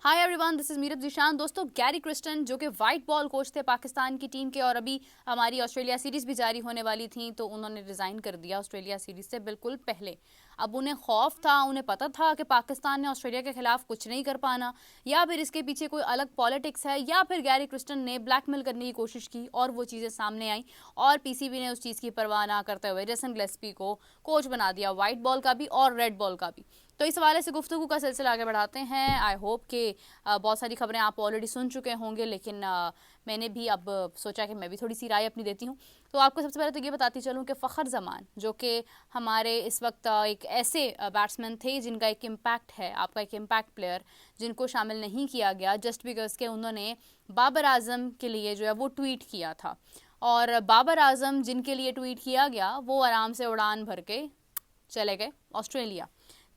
Hi everyone, this is Meerab Zeeshan. दोस्तों, Gary Kristen जो कि वाइट बॉल कोच थे पाकिस्तान की टीम के, और अभी हमारी ऑस्ट्रेलिया सीरीज भी जारी होने वाली थी, तो उन्होंने रिजाइन कर दिया ऑस्ट्रेलिया सीरीज से बिल्कुल पहले। अब उन्हें खौफ था, उन्हें पता था कि पाकिस्तान ने ऑस्ट्रेलिया के खिलाफ कुछ नहीं कर पाना, या फिर इसके पीछे कोई अलग पॉलिटिक्स है, या फिर गैरी क्रिस्टन ने ब्लैकमेल करने की कोशिश की और वो चीज़ें सामने आई, और पीसीबी ने उस चीज़ की परवाह ना करते हुए जेसन गिलेस्पी को कोच बना दिया, वाइट बॉल का भी और रेड बॉल का भी। तो इस हवाले से गुफ्तगू का सिलसिला आगे बढ़ाते हैं। आई होप कि बहुत सारी खबरें आप ऑलरेडी सुन चुके होंगे, लेकिन मैंने भी अब सोचा कि मैं भी थोड़ी सी राय अपनी देती हूँ। तो आपको सबसे पहले तो ये बताती चलूँ कि फ़खर जमान जो कि हमारे इस वक्त एक ऐसे बैट्समैन थे जिनका एक इम्पैक्ट है, आपका एक इम्पैक्ट प्लेयर, जिनको शामिल नहीं किया गया जस्ट बिकॉज के उन्होंने बाबर आजम के लिए जो है वो ट्वीट किया था। और बाबर आजम जिनके लिए ट्वीट किया गया वो आराम से उड़ान भर के चले गए ऑस्ट्रेलिया।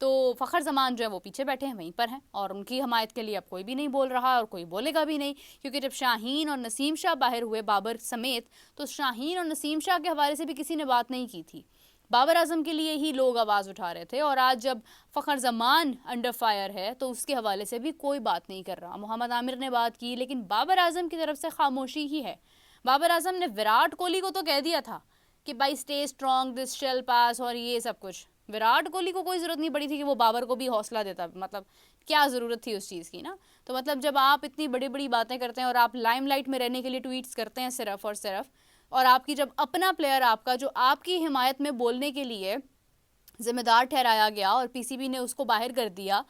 तो फ़खर जमान जो है वो पीछे बैठे हैं, वहीं पर हैं, और उनकी हमायत के लिए अब कोई भी नहीं बोल रहा और कोई बोलेगा भी नहीं, क्योंकि जब शाहीन और नसीम शाह बाहर हुए बाबर समेत, तो शाहीन और नसीम शाह के हवाले से भी किसी ने बात नहीं की थी। बाबर आजम के लिए ही लोग आवाज़ उठा रहे थे, और आज जब फ़खर जमान अंडर फायर है तो उसके हवाले से भी कोई बात नहीं कर रहा। मोहम्मद आमिर ने बात की, लेकिन बाबर आजम की तरफ से खामोशी ही है। बाबर आजम ने विराट कोहली को तो कह दिया था कि भाई स्टे स्ट्रॉन्ग, दिस शेल पास, और ये सब कुछ। विराट कोहली को कोई ज़रूरत नहीं पड़ी थी कि वो बाबर को भी हौसला देता, मतलब क्या ज़रूरत थी उस चीज़ की ना। तो मतलब जब आप इतनी बड़ी बड़ी बातें करते हैं और आप लाइमलाइट में रहने के लिए ट्वीट्स करते हैं सिर्फ और सिर्फ, और आपकी जब अपना प्लेयर आपका जो आपकी हिमायत में बोलने के लिए जिम्मेदार ठहराया गया और पीसीबी ने उसको बाहर कर दिया,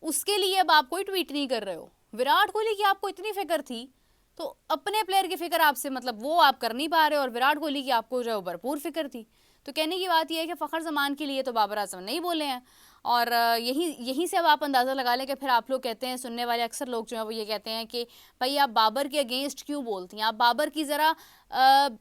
उसके लिए अब आप कोई ट्वीट नहीं कर रहे हो। विराट कोहली की आपको इतनी फिक्र थी, तो अपने प्लेयर की फिक्र आपसे मतलब वो आप कर नहीं पा रहे, और विराट कोहली की आपको जो है भरपूर फिक्र थी। तो कहने की बात यह है कि फ़खर जमान के लिए तो बाबर आजम नहीं बोले हैं। और यहीं से अब आप अंदाज़ा लगा लें कि फिर आप लोग कहते हैं, सुनने वाले अक्सर लोग जो हैं वो ये कहते हैं कि भाई आप बाबर के अगेंस्ट क्यों बोलती हैं, आप बाबर की ज़रा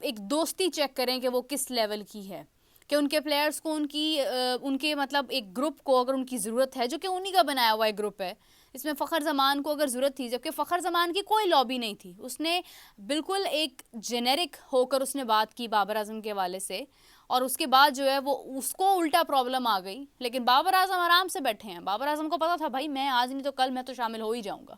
एक दोस्ती चेक करें कि वो किस लेवल की है, कि उनके प्लेयर्स को उनके मतलब एक ग्रुप को अगर उनकी ज़रूरत है, जो कि उन्हीं का बनाया हुआ एक ग्रुप है, इसमें फ़खर ज़मान को अगर ज़रूरत थी, जबकि फ़खर ज़मान की कोई लॉबी नहीं थी, उसने बिल्कुल एक जेनेरिक होकर उसने बात की बाबर आजम के हवाले से, और उसके बाद जो है वो उसको उल्टा प्रॉब्लम आ गई। लेकिन बाबर आजम आराम से बैठे हैं, बाबर आजम को पता था भाई मैं आज नहीं तो कल मैं तो शामिल हो ही जाऊँगा।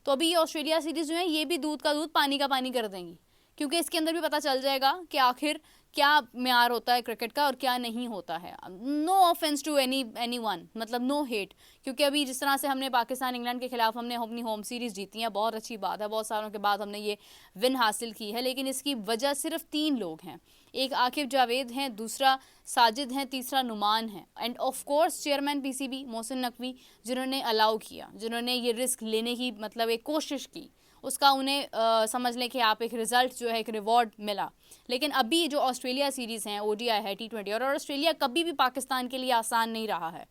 तो अभी ये ऑस्ट्रेलिया सीरीज़ जो है ये भी दूध का दूध पानी का पानी कर देंगी, क्योंकि इसके अंदर भी पता चल जाएगा कि आखिर क्या म्यार होता है क्रिकेट का और क्या नहीं होता है। No offence to anyone, मतलब नो हेट, क्योंकि अभी जिस तरह से हमने पाकिस्तान इंग्लैंड के खिलाफ हमने अपनी होम सीरीज़ जीती है, बहुत अच्छी बात है, बहुत सालों के बाद हमने ये विन हासिल की है, लेकिन इसकी वजह सिर्फ 3 लोग हैं। एक आकिब जावेद हैं, दूसरा साजिद हैं, तीसरा नुमान है, end of course chairman PCB Mohsin Naqvi, जिन्होंने अलाउ किया, जिन्होंने ये रिस्क लेने की मतलब एक कोशिश की, उसका उन्हें समझ लें कि आप एक रिज़ल्ट जो है एक रिवॉर्ड मिला। लेकिन अभी जो ऑस्ट्रेलिया सीरीज़ हैं, ओडीआई है, टी20, और ऑस्ट्रेलिया कभी भी पाकिस्तान के लिए आसान नहीं रहा है,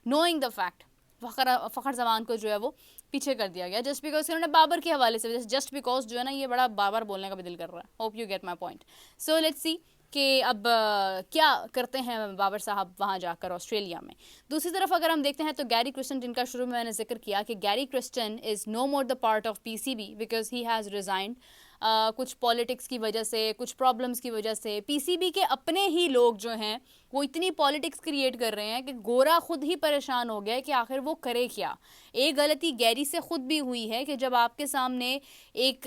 knowing the fact. Fakhar Zaman को जो है वो पीछे कर दिया गया जस्ट बिकॉज उन्होंने बाबर के हवाले से, जस्ट बिकॉज जो है ना, ये बड़ा बार बार बोलने का भी दिल कर रहा है। Hope you get my point. So let's see कि अब क्या करते हैं बाबर साहब वहाँ जाकर ऑस्ट्रेलिया में। दूसरी तरफ अगर हम देखते हैं तो गैरी क्रिस्टन, जिनका शुरू में मैंने जिक्र किया कि Gary Kirsten is no more the part of PCB because he has resigned, कुछ पॉलिटिक्स की वजह से, कुछ प्रॉब्लम्स की वजह से। पीसीबी के अपने ही लोग जो हैं वो इतनी पॉलिटिक्स क्रिएट कर रहे हैं कि गोरा खुद ही परेशान हो गया है कि आखिर वो करे क्या। एक गलती गैरी से खुद भी हुई है कि जब आपके सामने एक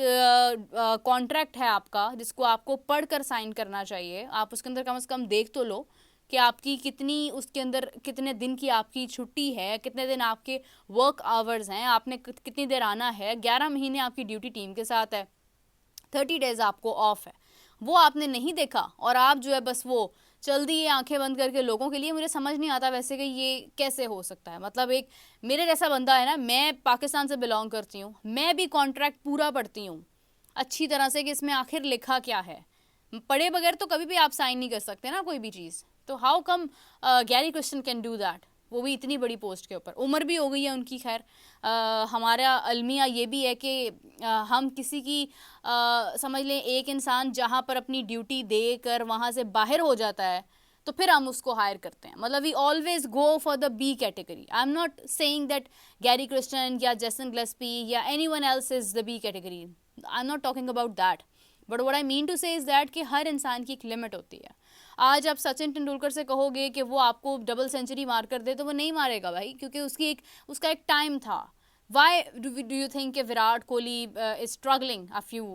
कॉन्ट्रैक्ट है आपका, जिसको आपको पढ़कर साइन करना चाहिए, आप उसके अंदर कम से कम देख तो लो कि आपकी कितनी, उसके अंदर कितने दिन की आपकी छुट्टी है, कितने दिन आपके वर्क आवर्स हैं, आपने कितनी देर आना है, 11 महीने आपकी ड्यूटी टीम के साथ है, 30 डेज आपको ऑफ है, वो आपने नहीं देखा, और आप जो है बस वो चल दी आंखें बंद करके लोगों के लिए। मुझे समझ नहीं आता वैसे कि ये कैसे हो सकता है। मतलब एक मेरे जैसा बंदा है ना, मैं पाकिस्तान से बिलोंग करती हूँ, मैं भी कॉन्ट्रैक्ट पूरा पढ़ती हूँ अच्छी तरह से कि इसमें आखिर लिखा क्या है। पढ़े बगैर तो कभी भी आप साइन नहीं कर सकते ना कोई भी चीज़। तो how come Gary Kristen can do that, वो भी इतनी बड़ी पोस्ट के ऊपर। उम्र भी हो गई है उनकी, खैर हमारा अलमिया ये भी है कि हम किसी की समझ लें, एक इंसान जहाँ पर अपनी ड्यूटी दे कर वहाँ से बाहर हो जाता है तो फिर हम उसको हायर करते हैं। मतलब we always go for the B category. I am not saying that Gary Kirsten या जेसन गिलेस्पी या anyone else is the B category, I am not talking about that, but what I mean to say is that कि हर इंसान की एक limit होती है। आज आप सचिन तेंदुलकर से कहोगे कि वो आपको डबल सेंचुरी मार कर दे तो वो नहीं मारेगा भाई, क्योंकि उसका एक टाइम था। वाई डू यू थिंक कि Virat Kohli is struggling a few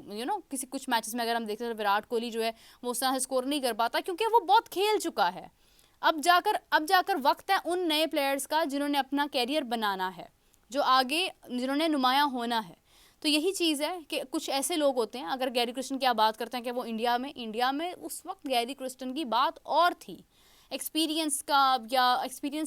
किसी कुछ मैचेस में अगर हम देखते हैं तो विराट कोहली जो है वो उस तरह से स्कोर नहीं कर पाता, क्योंकि वो बहुत खेल चुका है। अब जाकर वक्त है उन नए प्लेयर्स का जिन्होंने अपना कैरियर बनाना है, जो आगे जिन्होंने नुमायां होना है। तो यही चीज़ है कि कुछ ऐसे लोग होते हैं, अगर गैरी क्रिस्टन की आप बात करते हैं कि वो इंडिया में उस वक्त गैरी क्रिस्टन की बात और थी। एक्सपीरियंस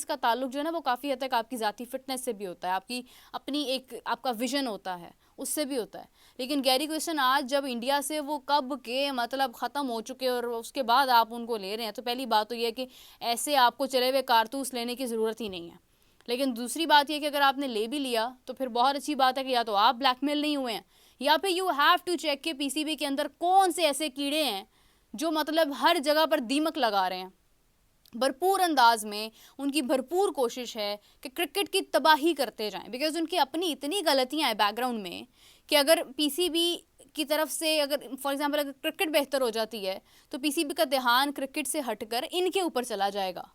का ताल्लुक जो है ना वो काफ़ी हद तक आपकी ज़ाती फिटनेस से भी होता है, आपकी अपनी एक आपका विजन होता है, उससे भी होता है। लेकिन गैरी क्रिस्टन आज जब इंडिया से वो कब के मतलब ख़त्म हो चुके और उसके बाद आप उनको ले रहे हैं, तो पहली बात तो ये है कि ऐसे आपको चले हुए कारतूस लेने की ज़रूरत ही नहीं है। लेकिन दूसरी बात यह कि अगर आपने ले भी लिया तो फिर बहुत अच्छी बात है कि या तो आप ब्लैकमेल नहीं हुए हैं, या फिर यू हैव टू चेक के पीसीबी के अंदर कौन से ऐसे कीड़े हैं जो मतलब हर जगह पर दीमक लगा रहे हैं। भरपूर अंदाज में उनकी भरपूर कोशिश है कि क्रिकेट की तबाही करते जाएं, बिकॉज उनकी अपनी इतनी गलतियां हैं बैकग्राउंड में कि अगर पीसीबी की तरफ से अगर फॉर एग्जांपल अगर क्रिकेट बेहतर हो जाती है तो पीसीबी का ध्यान क्रिकेट से हटकर इनके ऊपर चला जाएगा,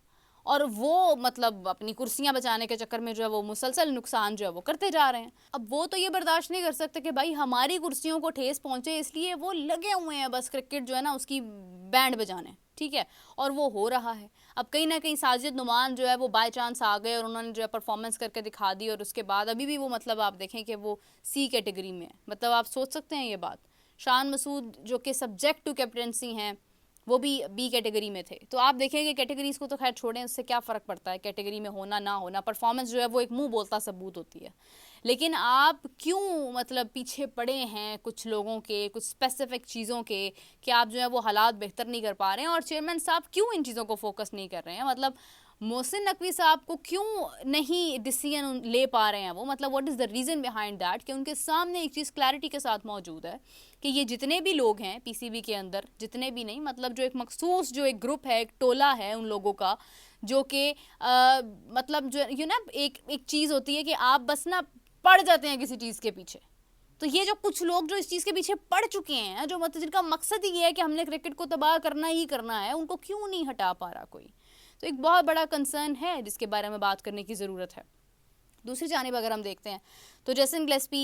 और वो मतलब अपनी कुर्सियां बचाने के चक्कर में जो है वो मुसलसल नुकसान जो है वो करते जा रहे हैं। अब वो तो ये बर्दाश्त नहीं कर सकते कि भाई हमारी कुर्सियों को ठेस पहुंचे, इसलिए वो लगे हुए हैं बस क्रिकेट जो है ना उसकी बैंड बजाने, ठीक है, और वो हो रहा है। अब कहीं ना कहीं साजिद नुमान जो है वो बाय चांस आ गए और उन्होंने जो है परफॉर्मेंस करके दिखा दी, और उसके बाद अभी भी वो मतलब आप देखें कि वो सी कैटेगरी में है। मतलब आप सोच सकते हैं ये बात। शान मसूद जो कि सब्जेक्ट टू कैप्टनसी हैं वो भी बी कैटेगरी में थे। तो आप देखेंगे कैटेगरीज को तो खैर छोड़ें, उससे क्या फ़र्क पड़ता है कैटेगरी में होना ना होना, परफॉर्मेंस जो है वो एक मुंह बोलता सबूत होती है। लेकिन आप क्यों मतलब पीछे पड़े हैं कुछ लोगों के, कुछ स्पेसिफिक चीज़ों के, कि आप जो है वो हालात बेहतर नहीं कर पा रहे हैं, और चेयरमैन साहब क्यों इन चीज़ों को फोकस नहीं कर रहे हैं। मतलब मोहसिन नकवी साहब को क्यों नहीं डिसीजन ले पा रहे हैं वो, मतलब what is the reason behind that, कि उनके सामने एक चीज़ क्लैरिटी के साथ मौजूद है कि ये जितने भी लोग हैं पीसीबी के अंदर, जितने भी नहीं मतलब जो एक मखसूस जो एक ग्रुप है, एक टोला है उन लोगों का, जो कि मतलब जो एक चीज़ होती है कि आप बस ना पड़ जाते हैं किसी चीज़ के पीछे। तो ये जो कुछ लोग जो इस चीज़ के पीछे पड़ चुके हैं, जो मतलब जिनका मकसद ही ये है कि हमने क्रिकेट को तबाह करना ही करना है, उनको क्यों नहीं हटा पा रहा कोई। तो एक बहुत बड़ा कंसर्न है जिसके बारे में बात करने की ज़रूरत है। दूसरी जानिब अगर हम देखते हैं तो जेसन ग्लेस्पी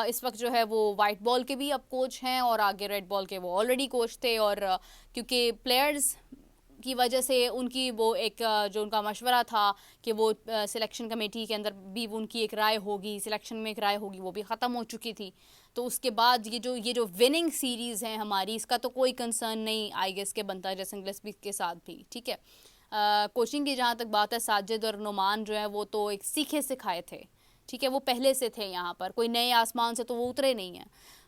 इस वक्त जो है वो वाइट बॉल के भी अब कोच हैं, और आगे रेड बॉल के वो ऑलरेडी कोच थे, और क्योंकि प्लेयर्स की वजह से उनकी वो एक जो उनका मशवरा था कि वो सिलेक्शन कमेटी के अंदर भी उनकी एक राय होगी, सिलेक्शन में एक राय होगी, वो भी ख़त्म हो चुकी थी। तो उसके बाद ये जो विनिंग सीरीज़ है हमारी, इसका तो कोई कंसर्न नहीं आई गेस के बनता है जेसन ग्लेस्पी के साथ भी, ठीक है। कोचिंग की जहाँ तक बात है, साजिद और नुमान जो है वो तो एक सीखे सिखाए थे, ठीक है, वो पहले से थे यहाँ पर, कोई नए आसमान से तो वो उतरे नहीं हैं।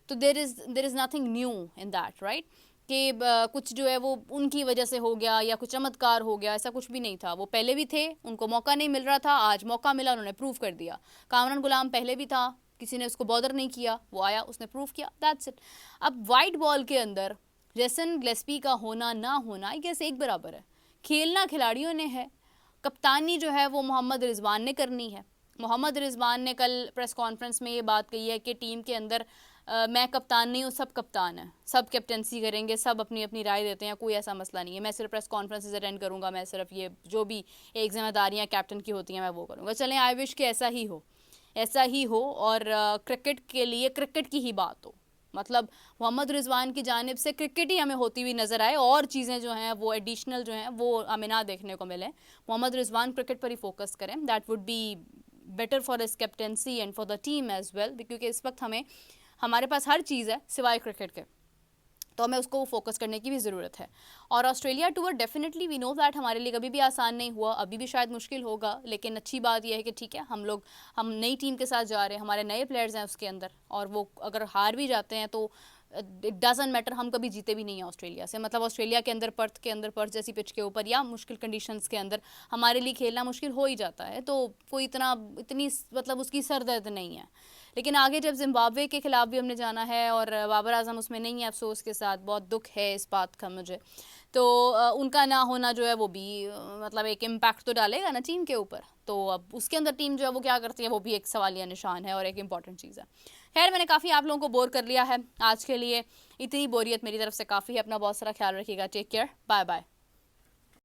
तो there is nothing new in that, right, कि कुछ जो है वो उनकी वजह से हो गया या कुछ चमत्कार हो गया, ऐसा कुछ भी नहीं था। वो पहले भी थे, उनको मौका नहीं मिल रहा था, आज मौका मिला, उन्होंने प्रूव कर दिया। कामरान गुलाम पहले भी था, किसी ने उसको बॉदर नहीं किया, वो आया, उसने प्रूव किया, दैट्स इट। अब वाइट बॉल के अंदर जेसन ग्लेस्पी का होना ना होना आई गेस एक बराबर है। खेलना खिलाड़ियों ने है, कप्तानी जो है वो मोहम्मद रिजवान ने करनी है। मोहम्मद रिजवान ने कल प्रेस कॉन्फ्रेंस में ये बात कही है कि टीम के अंदर मैं कप्तान नहीं हूँ, सब कप्तान है, सब कैप्टनसी करेंगे, सब अपनी अपनी राय देते हैं, कोई ऐसा मसला नहीं है, मैं सिर्फ प्रेस कॉन्फ्रेंसेस अटेंड करूँगा, मैं सिर्फ ये जो भी एक जिम्मेदारियाँ कैप्टन की होती हैं मैं वो करूँगा। चलें, आई विश कि ऐसा ही हो और क्रिकेट के लिए क्रिकेट की ही बात हो, मतलब मोहम्मद रिजवान की जानिब से क्रिकेट ही हमें होती हुई नज़र आए, और चीज़ें जो हैं वो एडिशनल जो हैं वो हमें ना देखने को मिले। मोहम्मद रिजवान क्रिकेट पर ही फोकस करें, that would be better for his captaincy and for the team as well, क्योंकि इस वक्त हमारे पास हर चीज़ है सिवाय क्रिकेट के, तो हमें उसको फोकस करने की भी ज़रूरत है। और Australia tour definitely we know that हमारे लिए कभी भी आसान नहीं हुआ, अभी भी शायद मुश्किल होगा, लेकिन अच्छी बात यह है कि ठीक है हम नई टीम के साथ जा रहे हैं, हमारे नए प्लेयर्स हैं उसके अंदर, और वो अगर हार भी जाते हैं तो इट डजंट मैटर, हम कभी जीते भी नहीं हैं ऑस्ट्रेलिया से। मतलब ऑस्ट्रेलिया के अंदर पर्थ जैसी पिच के ऊपर या मुश्किल कंडीशंस के अंदर हमारे लिए खेलना मुश्किल हो ही जाता है, तो कोई इतनी मतलब उसकी सरदर्द नहीं है। लेकिन आगे जब जिम्बाब्वे के खिलाफ भी हमने जाना है, और बाबर आजम उसमें नहीं है अफसोस के साथ, बहुत दुख है इस बात का मुझे, तो उनका ना होना जो है वो भी मतलब एक इम्पैक्ट तो डालेगा ना टीम के ऊपर। तो अब उसके अंदर टीम जो है वो क्या करती है वो भी एक सवालिया निशान है और एक इम्पॉर्टेंट चीज़ है। खैर, मैंने काफ़ी आप लोगों को बोर कर लिया है आज के लिए, इतनी बोरियत मेरी तरफ से काफ़ी है। अपना बहुत सारा ख्याल रखिएगा, टेक केयर, बाय बाय।